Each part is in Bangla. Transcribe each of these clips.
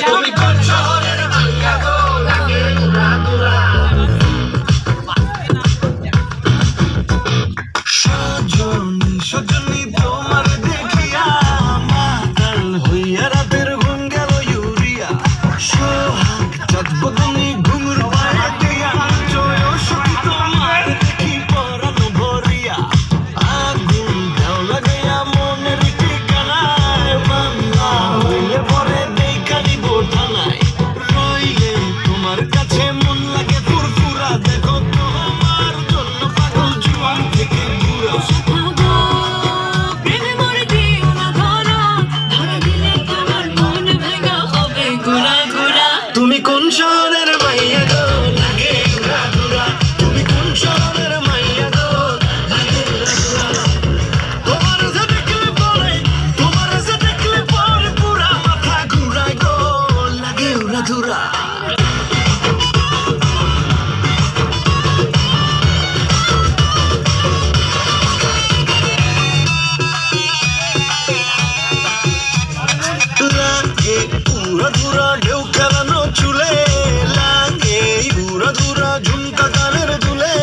তুমি কোন শহরের মাইয়া গো লাগে উড়া দুরা সজনী সজনী তোমার দেখিয়া মাতাল হইয়া রাতের ঘুম গেল ইউরিয়া সোহাগ চাঁদ বদনী ঘুঙুর পায়ে দিয়া জয় সখী তোমার দেখি পরানো ভরিয়া আগুন ঢেউ লাগাইয়া মনের ঠিকানায় বাংলা হইলে পরে দেখা দিব থানায় রইলে তোমার কাছে মন লাগে ফুরফুরা দেখো তোমার জন্য পাগল জুয়ান থেকে ঘুরা তুমি কোন শহরের মাইয়া গো লাগে উড়া দুরা তুমি কোন শহরের মাইয়া গো লাগে উড়া দুরা তোমার যে দেখলে পরে পুরা মাথা ঘুরায় গো লাগে উড়া দুরা লাগে উড়া দুরা ঢেউ খেলানো চুলে লাগে উড়া দুরা ঝুমকা গানের দুলে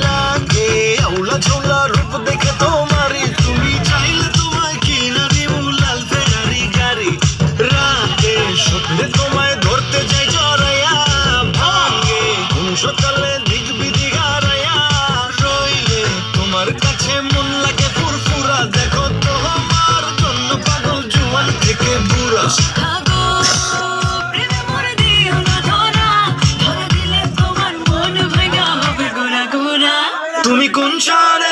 লাগে আউলা ঝোলা রূপ দেখে তোমারই তুমি চাইলে তোমায় কিনা দিব লাল ফেরারি গাড়ি রাতে স্বপ্নে তোমায় ধরতে যাই জড়াইয়া ভাঙে কোন সকালে দিক বিধি হারাইয়া রইলে তোমার কাছে মন লাগে ফুরফুরা দেখো তোমার জন্য পাগল জুয়ান থেকে বুড়া তুমি কোন শহরে